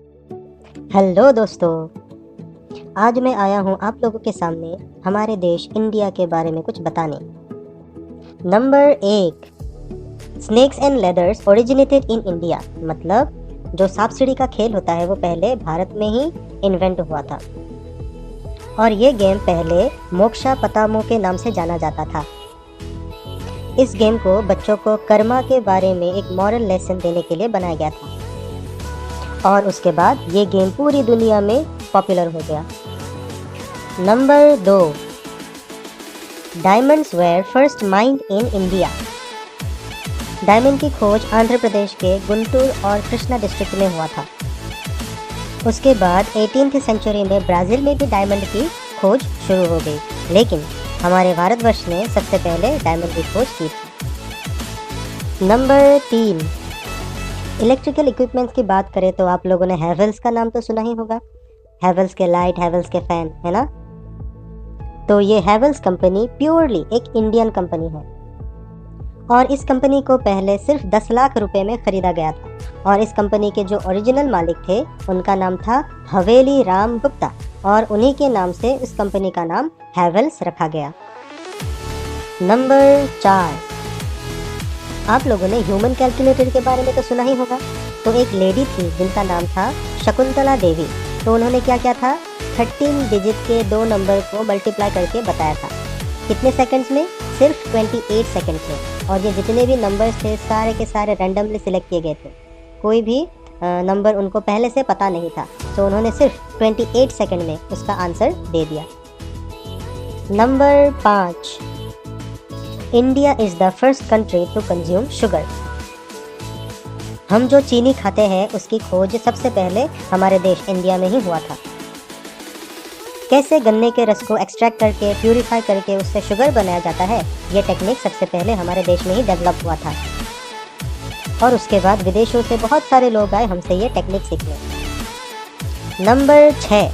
Hello दोस्तों, आज मैं आया हूँ आप लोगों के सामने हमारे देश इंडिया के बारे में कुछ बताने। Number 1, snakes and leathers originated in India. मतलब जो सांप सीढ़ी का खेल होता है वो पहले भारत में ही इन्वेंट हुआ था और ये गेम पहले मोक्षा पतामो के नाम से जाना जाता था। इस गेम को बच्चों को कर्मा के बारे में एक मॉरल लेसन देने के लिए बनाया गया था और उसके बाद ये गेम पूरी दुनिया में पॉपुलर हो गया। Number 2, diamonds were first mined in India. Diamond की खोज आंध्र प्रदेश के गुंटूर और कृष्णा डिस्ट्रिक्ट में हुआ था। उसके बाद 18th सेंचुरी में ब्राज़ील में भी डायमंड की खोज शुरू हो गई, लेकिन हमारे भारतवर्ष ने सबसे पहले डायमंड की खोज की थी। नंबर 3, इलेक्ट्रिकल इक्विपमेंट्स की बात करें तो आप लोगों ने हैवेल्स का नाम तो सुना ही होगा। हैवेल्स के लाइट, हैवेल्स के फैन, है ना। तो ये हैवेल्स कंपनी प्योरली एक इंडियन कंपनी है और इस कंपनी को पहले सिर्फ 10 लाख रुपए में खरीदा गया था और इस कंपनी के जो ओरिजिनल मालिक थे उनका नाम था हवेली राम गुप्ता और उन्हीं के नाम से इस कंपनी का नाम हैवेल्स रखा गया। नंबर 4, आप लोगों ने ह्यूमन कैलकुलेटर के बारे में तो सुना ही होगा। तो एक लेडी थी जिनका नाम था शकुंतला देवी। तो उन्होंने क्या किया था, 13 डिजिट के 2 नंबर को मल्टीप्लाई करके बताया था। कितने सेकंड्स में? सिर्फ 28 सेकंड्स में। और ये जितने भी नंबर्स थे सारे के सारे रैंडमली सिलेक्ट किए गए थे, कोई भी नंबर उनको पहले से पता नहीं था। तो उन्होंने सिर्फ 28 सेकंड में उसका आंसर दे दिया। Number 5, India is the first country to consume sugar. हम जो चीनी खाते हैं उसकी खोज सबसे पहले हमारे देश इंडिया में ही हुआ था। कैसे गन्ने के रस को एक्सट्रैक्ट करके प्यूरिफाई करके उससे शुगर बनाया जाता है, ये टेक्निक सबसे पहले हमारे देश में ही डेवलप हुआ था और उसके बाद विदेशों से बहुत सारे लोग आए हमसे ये टेक्निक सीखने। Number 6,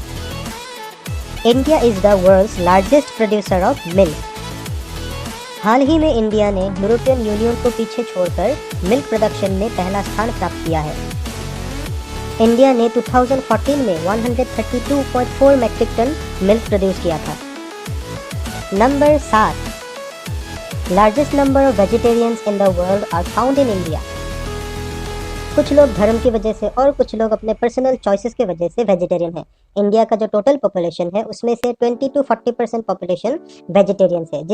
India is the world's largest producer of milk. हाल ही में इंडिया ने यूरोपियन यूनियन को पीछे छोड़कर मिल्क प्रोडक्शन में पहला स्थान प्राप्त किया है। इंडिया ने 2014 में 132.4 मैट्रिक टन मिल्क प्रोड्यूस किया था। Number 7, largest number of vegetarians in the world are found in India. कुछ लोग धर्म की वजह से और कुछ लोग अपने पर्सनल चॉइसेस की वजह से वेजिटेरियन है। इंडिया का जो टोटल पॉपुलेशन है उसमें से 20 to 40% पॉपुलेशन वेजिटेरियंस है,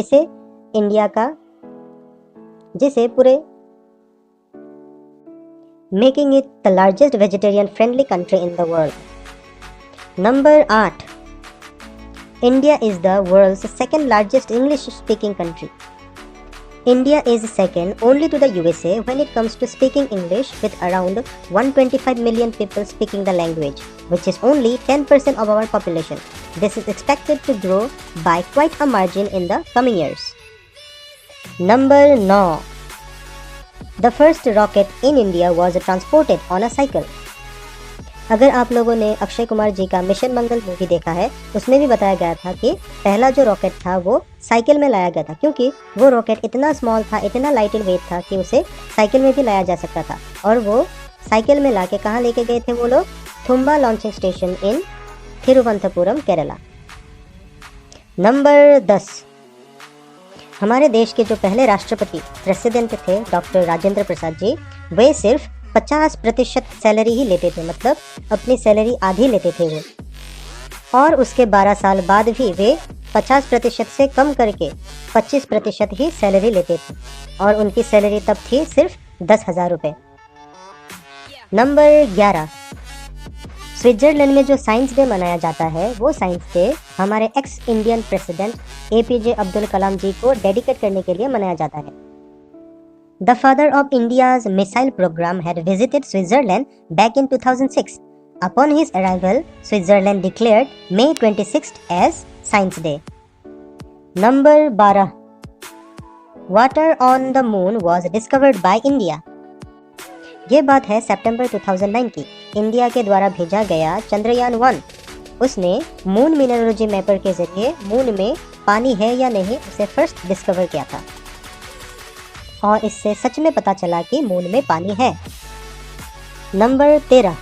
जिसे पूरे making it the largest vegetarian friendly country in the world. Number 8, India is the world's second largest English speaking country. India is second only to the USA when it comes to speaking English, with around 125 million people speaking the language, which is only 10% of our population. This is expected to grow by quite a margin in the coming years. Number 9, the first rocket in India was transported on a cycle. अगर आप लोगों ने अक्षय कुमार जी का mission मंगल movie देखा है, उसमें भी बताया गया था कि पहला जो रॉकेट था वो साइकिल में लाया गया था, क्योंकि वो रॉकेट इतना स्मॉल था, इतना लाइट इन वेट था कि उसे साइकिल में भी लाया जा सकता था। और वो साइकिल में लाके कहाँ लेके गए थे वो लोग? थुम्बा लॉन्चिंग स्टेशन इन थिरुवनंतपुरम, केरला। नंबर 10, हमारे देश के जो पहले राष्ट्रपति प्रेसिडेंट थे डॉक्टर राजेंद्र प्रसाद जी, वे सिर्फ 50% सैलरी ही लेते थे, मतलब अपनी सैलरी आधी लेते थे वो। और उसके 12 साल बाद भी वे 50% से कम करके 25% ही सैलरी लेते थे और उनकी सैलरी तब थी सिर्फ 10,000 रुपये। नंबर 11, स्विट्जरलैंड में जो साइंस डे मनाया जाता है वो साइंस डे हमारे ex Indian president APJ Abdul Kalam ji को डेडिकेट करने के लिए मनाया जाता है। The father of India's missile program had visited Switzerland back in 2006. Upon his arrival, Switzerland declared May 26th as Science Day. Number 12, water on the moon was discovered by India. ये बात है सितंबर 2009 की। इंडिया के द्वारा भेजा गया चंद्रयान 1, उसने moon mineralogy mapper के जरिए मून में पानी है या नहीं उसे फर्स्ट डिस्कवर किया था और इससे सच में पता चला कि मून में पानी है। Number 13,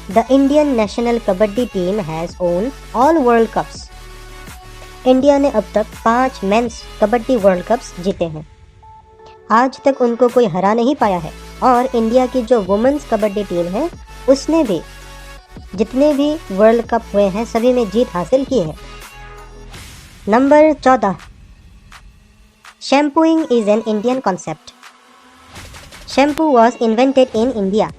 The Indian national kabaddi team has won all World Cups. India ने अब तक 5 मेंस कबड्डी वर्ल्ड कप्स जीते हैं। आज तक उनको कोई हरा नहीं पाया है और इंडिया की जो वुमेन्स कबड्डी टीम है उसने भी जितने भी वर्ल्ड कप हुए हैं सभी में जीत हासिल की है। Number 14, shampooing is an Indian concept. Shampoo was invented in India.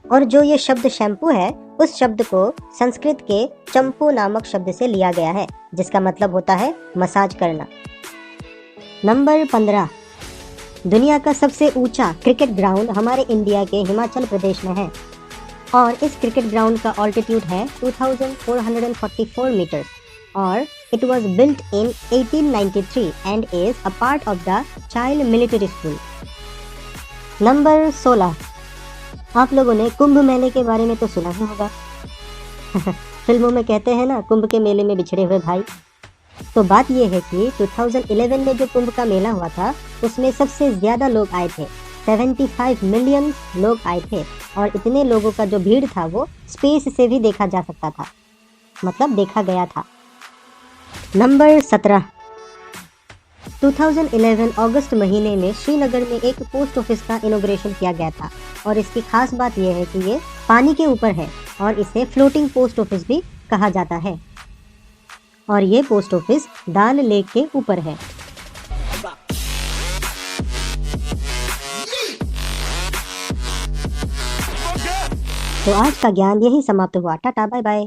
और जो ये शब्द शैम्पू है उस शब्द को संस्कृत के चंपू नामक शब्द से लिया गया है जिसका मतलब होता है मसाज करना। नंबर 15, दुनिया का सबसे ऊंचा क्रिकेट ग्राउंड हमारे इंडिया के हिमाचल प्रदेश में है और इस क्रिकेट ग्राउंड का ऑल्टीट्यूड है 2444 मीटर और it was built in 1893 and is a part of the child military school. Number 16, आप लोगों ने कुंभ मेले के बारे में तो सुना ही होगा। फिल्मों में कहते हैं ना, कुंभ के मेले में बिछड़े हुए भाई। तो बात यह है कि 2011 में जो कुंभ का मेला हुआ था उसमें सबसे ज़्यादा लोग आए थे, 75 मिलियन लोग आए थे और इतने लोगों का जो भीड़ था वो स्पेस से भी देखा जा सकता था, मतलब देखा गया था। नंबर 17, 2011 अगस्त महीने में श्रीनगर में एक पोस्ट ऑफिस का इनॉग्रेशन किया गया था और इसकी खास बात यह है कि ये पानी के ऊपर है और इसे फ्लोटिंग पोस्ट ऑफिस भी कहा जाता है और ये पोस्ट ऑफिस दाल लेक के ऊपर है। तो आज का ज्ञान यही समाप्त हुआ। Tata bye bye.